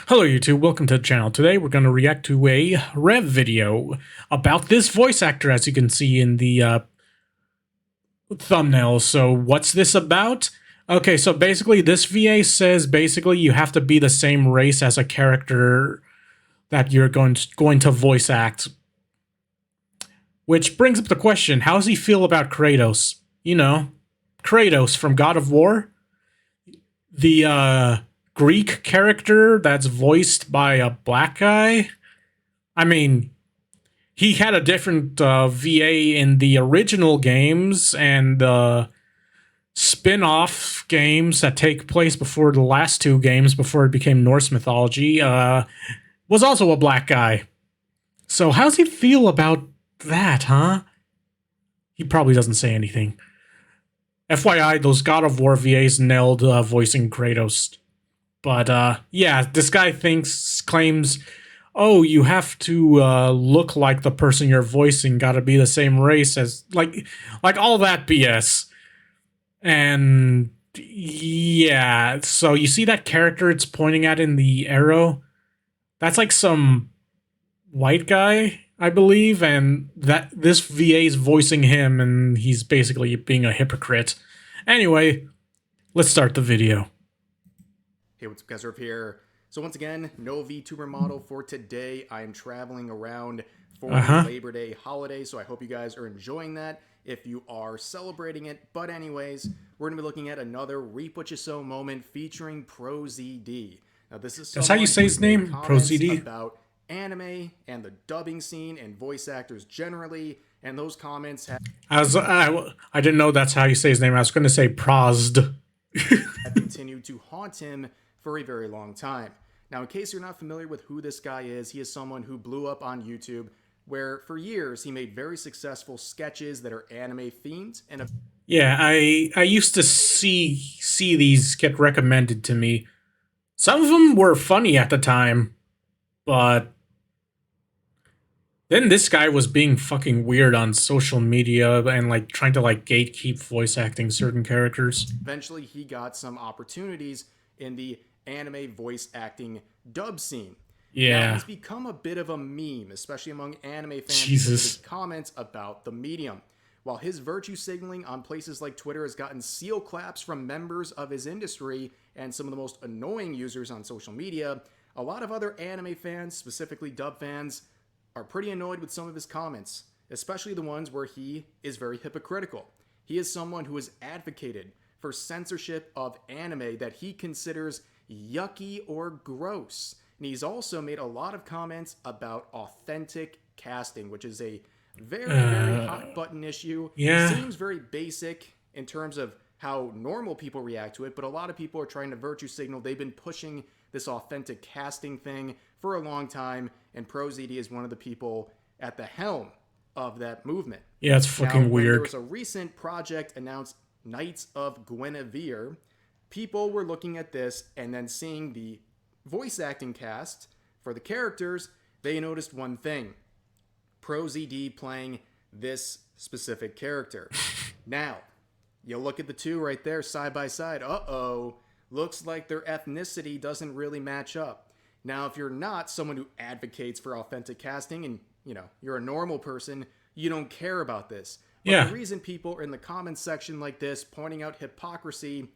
Hello YouTube, welcome to the channel. Today we're going to react to a Rev video about this voice actor, as you can see in the thumbnail. So what's this about? Okay, so basically this VA says basically you have to be the same race as a character that you're going to voice act. Which brings up the question, how does he feel about Kratos? You know, Kratos from God of War? The Greek character that's voiced by a black guy? I mean, he had a different VA in the original games and spin-off games that take place before the last two games, before it became Norse mythology, was also a black guy. So how's he feel about that, huh? He probably doesn't say anything. FYI, those God of War VAs nailed voicing Kratos. But, yeah, this guy claims, oh, you have to look like the person you're voicing, gotta be the same race as, like all that BS. And, yeah, so you see that character it's pointing at in the arrow? That's like some white guy, I believe, and that this VA is voicing him, and he's basically being a hypocrite. Anyway, let's start the video. Hey, what's up, guys? Irv here. So once again, no VTuber model for today. I am traveling around for the Labor Day holiday, so I hope you guys are enjoying that if you are celebrating it. But anyways, we're going to be looking at another Reap What You Sow moment featuring ProZD. Now, this is that's how you say his name, ProZD? About anime and the dubbing scene and voice actors generally, and those comments I didn't know that's how you say his name. I was going to say ProZD. have continued to haunt him for a very long time. Now, in case you're not familiar with who this guy is, he is someone who blew up on YouTube, where for years he made very successful sketches that are anime themed. And yeah, I used to see these get recommended to me. Some of them were funny at the time, but then this guy was being fucking weird on social media and like trying to like gatekeep voice acting certain characters. Eventually, he got some opportunities in the anime voice acting dub scene. Yeah. Now, he's become a bit of a meme, especially among anime fans. Jesus. His comments about the medium. While his virtue signaling on places like Twitter has gotten seal claps from members of his industry and some of the most annoying users on social media, a lot of other anime fans, specifically dub fans, are pretty annoyed with some of his comments, especially the ones where he is very hypocritical. He is someone who has advocated for censorship of anime that he considers yucky or gross. And he's also made a lot of comments about authentic casting, which is a very hot button issue. Yeah. It seems very basic in terms of how normal people react to it, but a lot of people are trying to virtue signal. They've been pushing this authentic casting thing for a long time, and ProZD is one of the people at the helm of that movement. Yeah, it's fucking weird. There was a recent project announced, Knights of Guinevere. People were looking at this and then seeing the voice acting cast for the characters. They noticed one thing: ProZD playing this specific character. Now, you look at the two right there side by side. Uh-oh. Looks like their ethnicity doesn't really match up. Now, if you're not someone who advocates for authentic casting and, you know, you're a normal person, you don't care about this. But yeah. The reason people are in the comments section like this pointing out hypocrisy,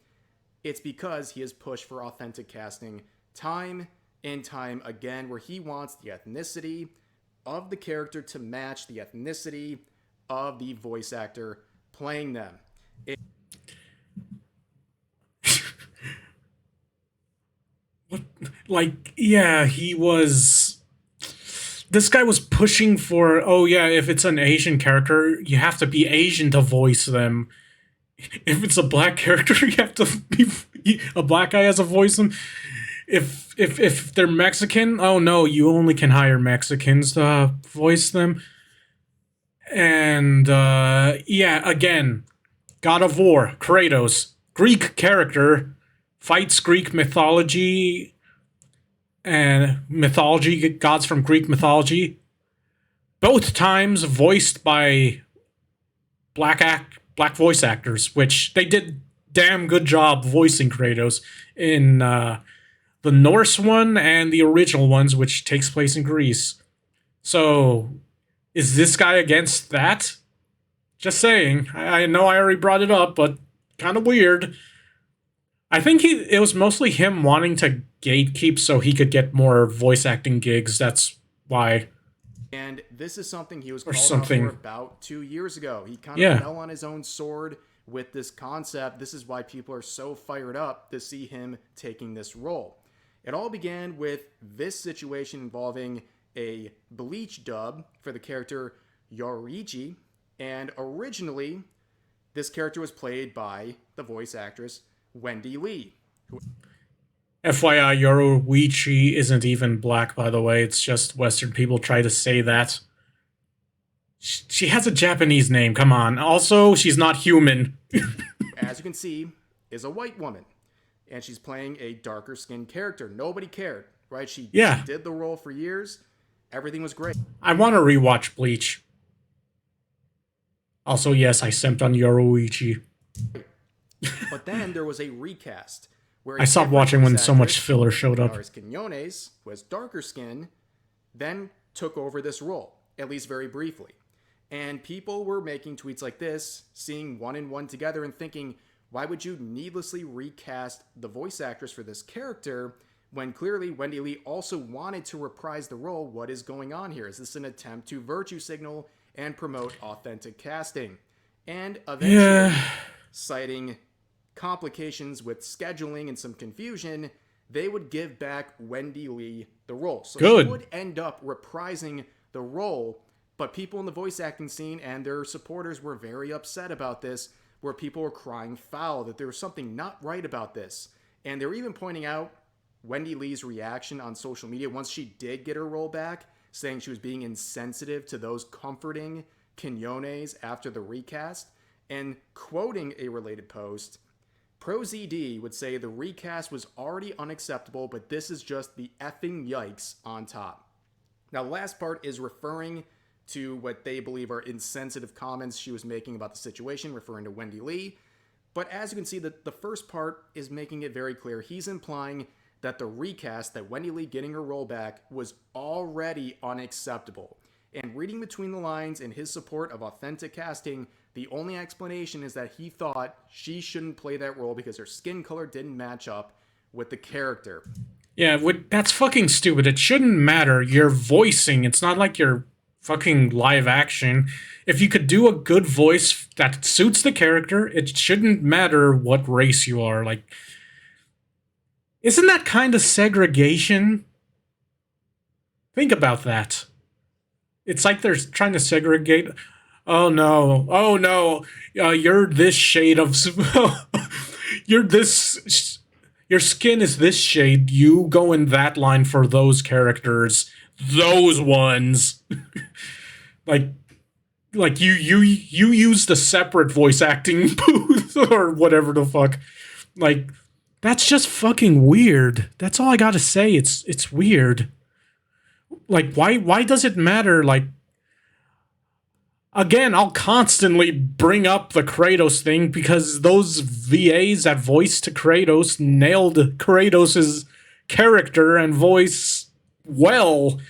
it's because he has pushed for authentic casting time and time again, where he wants the ethnicity of the character to match the ethnicity of the voice actor playing them. Like, yeah, this guy was pushing for, oh yeah, if it's an Asian character, you have to be Asian to voice them. If it's a black character, you have to be a black guy has to voice them. If they're Mexican, oh no, you only can hire Mexicans to voice them. And yeah, again, God of War, Kratos, Greek character, fights Greek mythology and gods from Greek mythology. Both times voiced by black voice actors, which they did damn good job voicing Kratos in the Norse one and the original ones, which takes place in Greece. So, is this guy against that? Just saying. I know I already brought it up, but kind of weird. I think it was mostly him wanting to gatekeep so he could get more voice acting gigs. That's why. And this is something he was Or called something. out for about 2 years ago. He kind of Yeah. fell on his own sword with this concept. This is why people are so fired up to see him taking this role. It all began with this situation involving a Bleach dub for the character Yoriichi. And originally, this character was played by the voice actress Wendy Lee. FYI, Yoruichi isn't even black, by the way. It's just Western people try to say that. She has a Japanese name, come on. Also, she's not human. As you can see, is a white woman. And she's playing a darker skinned character. Nobody cared, right? She did the role for years. Everything was great. I want to rewatch Bleach. Also, yes, I simped on Yoruichi. But then there was a recast where I stopped watching when so much filler showed up. Quinones, who has darker skin, then took over this role, at least very briefly. And people were making tweets like this, seeing one and one together and thinking, why would you needlessly recast the voice actress for this character when clearly Wendy Lee also wanted to reprise the role? What is going on here? Is this an attempt to virtue signal and promote authentic casting? And eventually, citing complications with scheduling and some confusion, they would give back Wendy Lee the role. So she would end up reprising the role, but people in the voice acting scene and their supporters were very upset about this, where people were crying foul, that there was something not right about this. And they were even pointing out Wendy Lee's reaction on social media once she did get her role back, saying she was being insensitive to those comforting Quinones after the recast. And quoting a related post, ProZD would say the recast was already unacceptable, but this is just the effing yikes on top. Now, the last part is referring to what they believe are insensitive comments she was making about the situation, referring to Wendy Lee. But as you can see, the first part is making it very clear. He's implying that the recast, that Wendy Lee getting her role back, was already unacceptable. And reading between the lines in his support of authentic casting, the only explanation is that he thought she shouldn't play that role because her skin color didn't match up with the character. Yeah, that's fucking stupid. It shouldn't matter. You're voicing. It's not like you're fucking live action. If you could do a good voice that suits the character, it shouldn't matter what race you are. Like, isn't that kind of segregation? Think about that. It's like they're trying to segregate. Oh no, you're this shade of. You're this. Your skin is this shade. You go in that line for those characters. Those ones. like you used a separate voice acting booth or whatever the fuck. Like, that's just fucking weird. That's all I gotta say. It's weird. Like, why does it matter? Like, again, I'll constantly bring up the Kratos thing because those VAs that voiced Kratos nailed Kratos' character and voice well.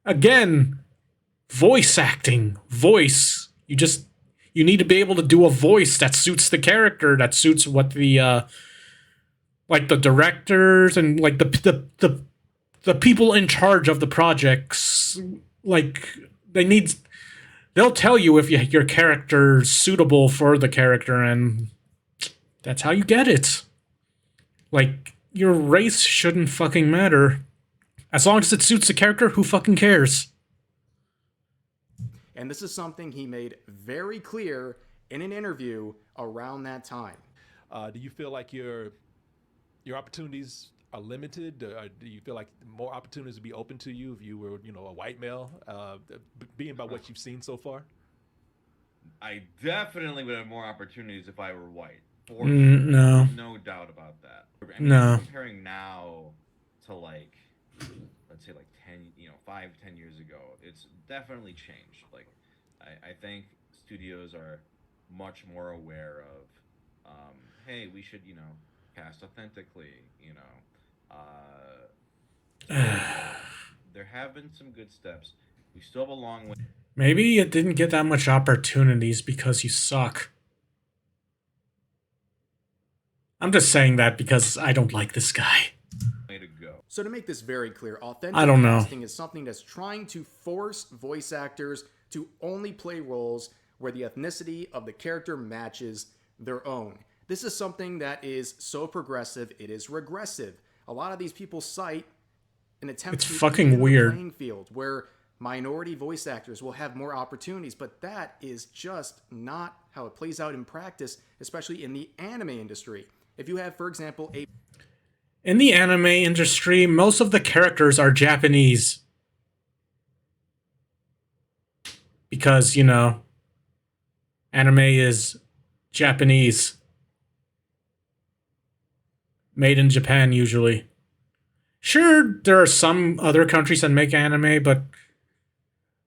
Again, voice acting. Voice. You need to be able to do a voice that suits the character, that suits what the like the directors and like the people in charge of the projects, like, they'll tell you if your character's suitable for the character, and that's how you get it. Like, your race shouldn't fucking matter. As long as it suits the character, who fucking cares? And this is something he made very clear in an interview around that time. Do you feel like your opportunities are limited? Do you feel like more opportunities would be open to you if you were, a white male, being by what you've seen so far? I definitely would have more opportunities if I were white. No. No doubt about that. No. Comparing now to let's say 5-10 years ago, it's definitely changed. Like, I think studios are much more aware of, hey, we should, cast authentically, So there have been some good steps. We still have a long way. Maybe it didn't get that much opportunities because you suck. I'm just saying that because I don't like this guy. To go. So to make this very clear, authentic I don't know. casting is something that's trying to force voice actors to only play roles where the ethnicity of the character matches their own. This is something that is so progressive, it is regressive. A lot of these people cite an attempt It's to fucking even the weird. playing field where minority voice actors will have more opportunities, but that is just not how it plays out in practice, especially in the anime industry. If you have, for example, a In the anime industry, most of the characters are Japanese. Because, you know, anime is Japanese. Made in Japan, usually. Sure, there are some other countries that make anime, but...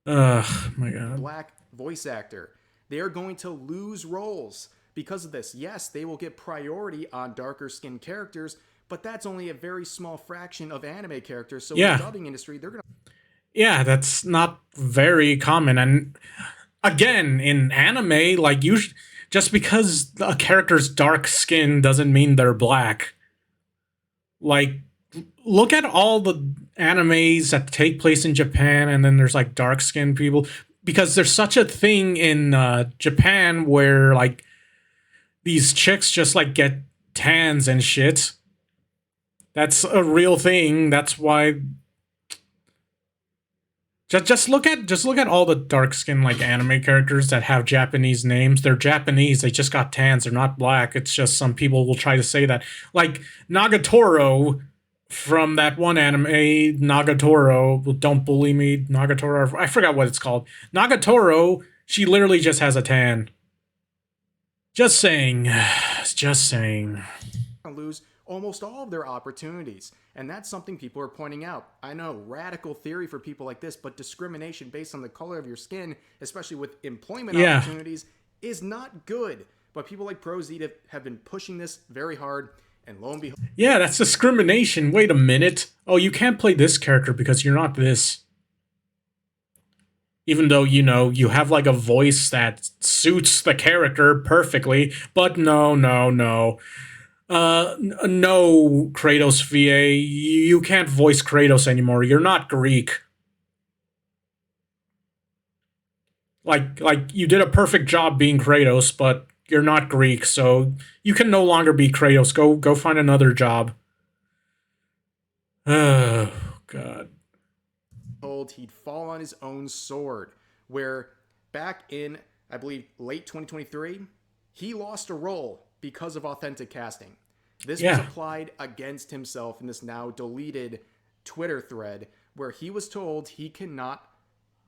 my god. black voice actor, they are going to lose roles because of this. Yes, they will get priority on darker skinned characters, but that's only a very small fraction of anime characters. So Yeah. in the dubbing industry, they're going to... Yeah, that's not very common. And again, in anime, like, just because a character's dark skin doesn't mean they're black. Like, look at all the animes that take place in Japan, and then there's like dark skinned people, because there's such a thing in Japan where like these chicks just like get tans and shit. That's a real thing. That's why. Just look at all the dark skinned like anime characters that have Japanese names. They're Japanese. They just got tans. They're not black. It's just some people will try to say that. Like Nagatoro from that one anime, Nagatoro. Don't bully me, Nagatoro. I forgot what it's called. Nagatoro. She literally just has a tan. Just saying. Just saying. lose almost all of their opportunities. And that's something people are pointing out. I know, radical theory for people like this, but discrimination based on the color of your skin, especially with employment opportunities, is not good. But people like ProZD have been pushing this very hard, and lo and behold... Yeah, that's discrimination. Wait a minute. Oh, you can't play this character because you're not this. Even though, you know, you have like a voice that suits the character perfectly, but no. No, Kratos VA, you can't voice Kratos anymore. You're not Greek. Like you did a perfect job being Kratos, but you're not Greek, so you can no longer be Kratos. Go find another job. Oh, God. Told he'd fall on his own sword, where back in, I believe, late 2023, he lost a role because of authentic casting. This was applied against himself in this now deleted Twitter thread where he was told he cannot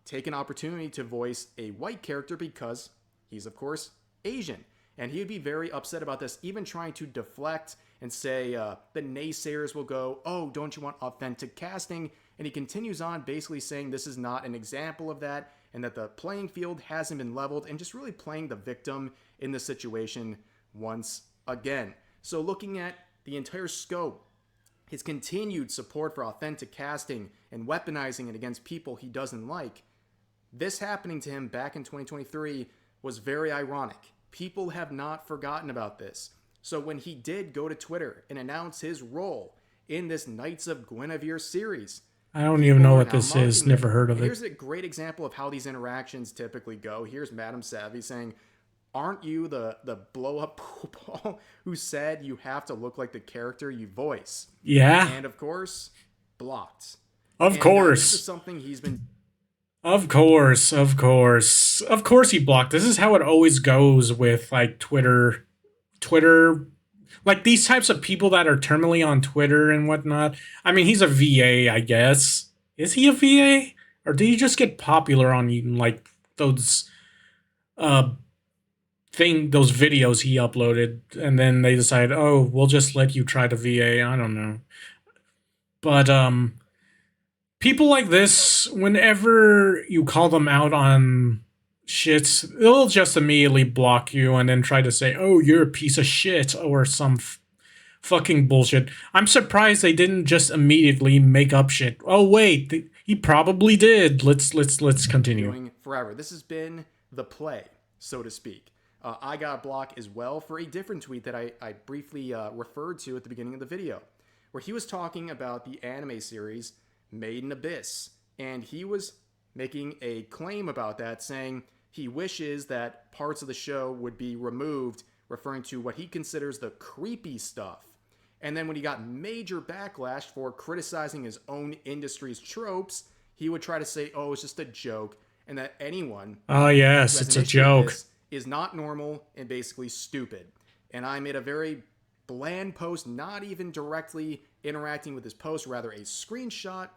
take an opportunity to voice a white character because he's, of course, Asian. And he would be very upset about this, even trying to deflect and say the naysayers will go, oh, don't you want authentic casting? And he continues on basically saying this is not an example of that and that the playing field hasn't been leveled, and just really playing the victim in the situation once again. So looking at the entire scope, his continued support for authentic casting and weaponizing it against people he doesn't like, this happening to him back in 2023 was very ironic. People have not forgotten about this. So when he did go to Twitter and announce his role in this Knights of Guinevere series, I don't even know what this is. Never heard of it. Here's a great example of how these interactions typically go. Here's Madame Savvy saying, aren't you the blow-up pool ball who said you have to look like the character you voice? Yeah. And of course, blocked. Of course. This is something he's been... Of course he blocked. This is how it always goes with like Twitter, like these types of people that are terminally on Twitter and whatnot. I mean, he's a VA, I guess. Is he a VA? Or did he just get popular on like those those videos he uploaded, and then they decided, oh, we'll just let you try the VA. I don't know. But people like this, whenever you call them out on shit, they'll just immediately block you and then try to say, oh, you're a piece of shit, or some fucking bullshit. I'm surprised they didn't just immediately make up shit. Oh wait, he probably did. Let's continue. Doing forever. This has been the play, so to speak. I got blocked as well for a different tweet that I briefly referred to at the beginning of the video, where he was talking about the anime series Made in Abyss, and he was making a claim about that, saying he wishes that parts of the show would be removed, referring to what he considers the creepy stuff. And then when he got major backlash for criticizing his own industry's tropes, he would try to say, oh, it's just a joke, and that anyone Oh yes, who has it's an a issue with joke. this is not normal and basically stupid. And I made a very bland post, not even directly interacting with his post, rather a screenshot,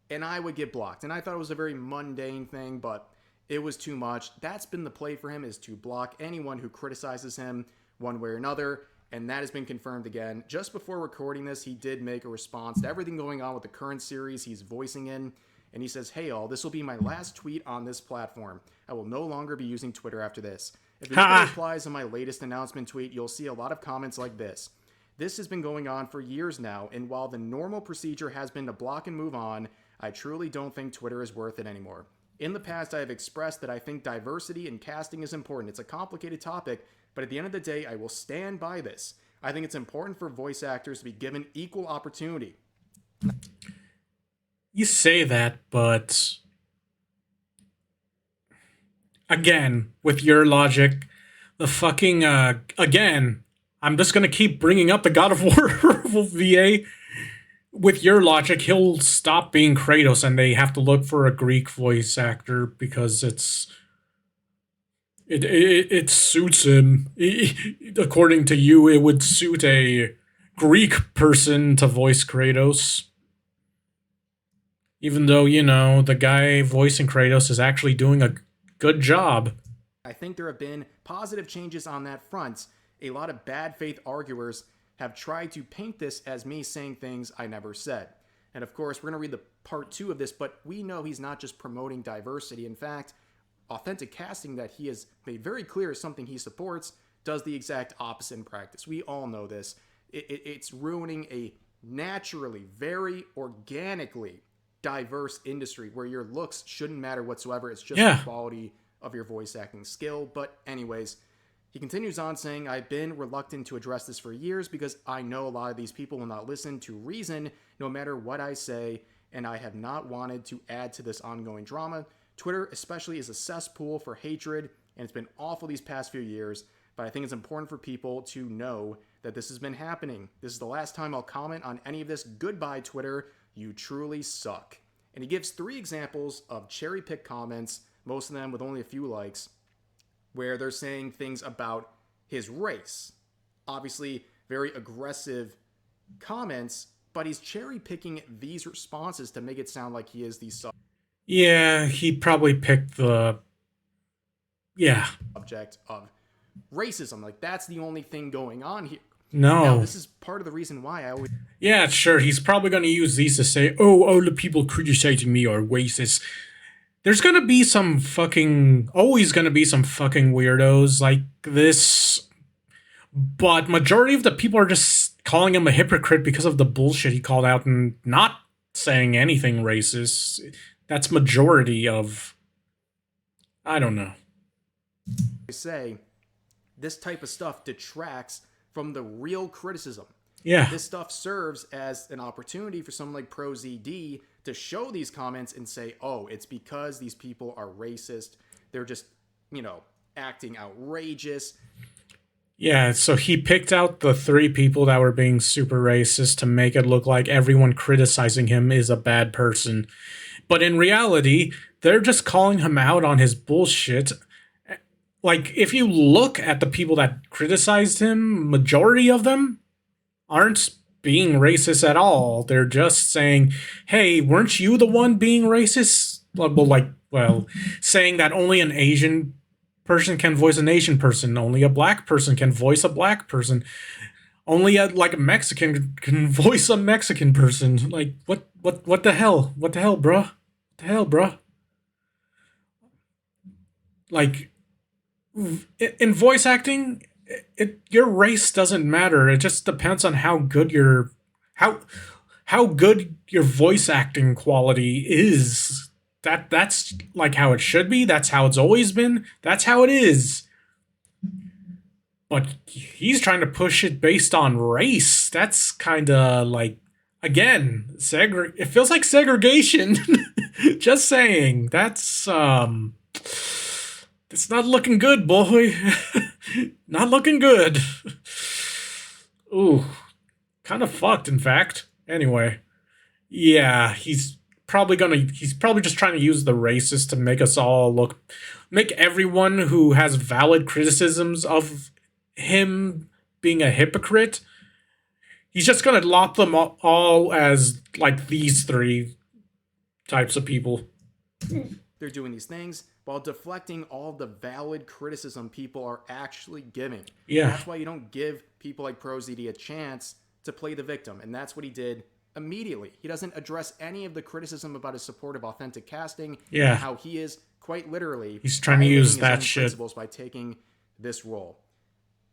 and I would get blocked. And I thought it was a very mundane thing, but it was too much. That's been the play for him, is to block anyone who criticizes him one way or another, and that has been confirmed again. Just before recording this, he did make a response to everything going on with the current series he's voicing in, and he says, "Hey all, this will be my last tweet on this platform. I will no longer be using Twitter after this. If anybody replies on my latest announcement tweet, you'll see a lot of comments like this. This has been going on for years now, and while the normal procedure has been to block and move on, I truly don't think Twitter is worth it anymore. In the past, I have expressed that I think diversity in casting is important. It's a complicated topic, but at the end of the day, I will stand by this. I think it's important for voice actors to be given equal opportunity." You say that, but again, with your logic, the fucking again, I'm just gonna keep bringing up the God of War VA. With your logic, he'll stop being Kratos, and they have to look for a Greek voice actor because it suits him. According to you, it would suit a Greek person to voice Kratos. Even though, you know, the guy voicing Kratos is actually doing a good job. I think there have been positive changes on that front. A lot of bad faith arguers have tried to paint this as me saying things I never said. And of course, we're going to read the part 2 of this, but we know he's not just promoting diversity. In fact, authentic casting that he has made very clear is something he supports, does the exact opposite in practice. We all know this. It's ruining a naturally, very organically diverse industry where your looks shouldn't matter whatsoever. It's just the quality of your voice acting skill. But anyways, he continues on saying, "I've been reluctant to address this for years because I know a lot of these people will not listen to reason no matter what I say, and I have not wanted to add to this ongoing drama. Twitter especially is a cesspool for hatred, and it's been awful these past few years, but I think it's important for people to know that this has been happening. This is the last time I'll comment on any of this. Goodbye, Twitter. You truly suck." And he gives 3 examples of cherry-picked comments, most of them with only a few likes, where they're saying things about his race. Obviously, very aggressive comments, but he's cherry-picking these responses to make it sound like he is the Yeah, he probably picked the... Yeah. subject of racism. Like, that's the only thing going on here. No. Now, this is part of the reason why I always... Yeah, sure, he's probably going to use these to say, oh, all the people criticizing me are racist. There's going to be some fucking... Always going to be some fucking weirdos like this. But majority of the people are just calling him a hypocrite because of the bullshit he called out and not saying anything racist. That's majority of... I don't know. say this type of stuff detracts from the real criticism. Yeah. This stuff serves as an opportunity for someone like ProZD to show these comments and say, oh, it's because these people are racist. They're just, you know, acting outrageous. Yeah, so he picked out the 3 people that were being super racist to make it look like everyone criticizing him is a bad person. But in reality, they're just calling him out on his bullshit. Like, if you look at the people that criticized him, majority of them aren't being racist at all. They're just saying, hey, weren't you the one being racist? Well, saying that only an Asian person can voice an Asian person, only a black person can voice a black person, only a Mexican can voice a Mexican person. Like, what the hell? What the hell, bruh? What the hell, bruh? Like, in voice acting, your race doesn't matter. It just depends on how good your how good your voice acting quality is. That's like how it should be. That's how it's always been. That's how it is. But he's trying to push it based on race. That's kind of like, again, it feels like segregation. Just saying. That's it's not looking good, boy. Not looking good. Ooh, kind of fucked, in fact. Anyway, yeah, he's probably just trying to use the racist to make everyone who has valid criticisms of him being a hypocrite. He's just gonna lop them all as like these three types of people. They're doing these things while deflecting all the valid criticism people are actually giving. Yeah. That's why you don't give people like ProZD a chance to play the victim, and that's what he did immediately. He doesn't address any of the criticism about his support of authentic casting. Yeah. And how he is quite literally he's trying to use his that own shit principles by taking this role.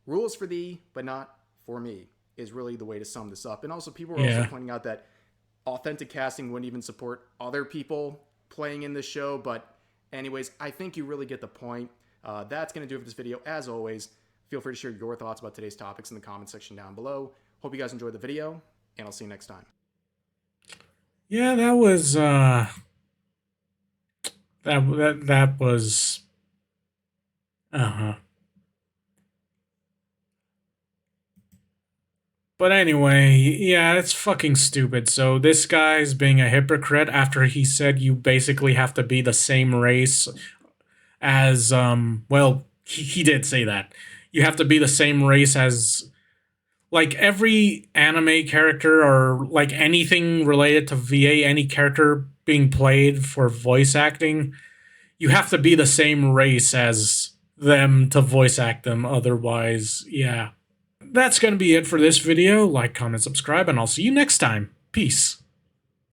Rules for thee, but not for me, is really the way to sum this up. And also, people were also pointing out that authentic casting wouldn't even support other people playing in this show. But anyways, I think you really get the point. That's going to do it for this video. As always, feel free to share your thoughts about today's topics in the comment section down below. Hope you guys enjoyed the video, and I'll see you next time. Yeah, that was that was But anyway, yeah, it's fucking stupid. So this guy's being a hypocrite after he said you basically have to be the same race as well, he did say that. You have to be the same race as like every anime character or like anything related to VA, any character being played for voice acting, you have to be the same race as them to voice act them. Otherwise, yeah. That's going to be it for this video. Like, comment, subscribe, and I'll see you next time. Peace.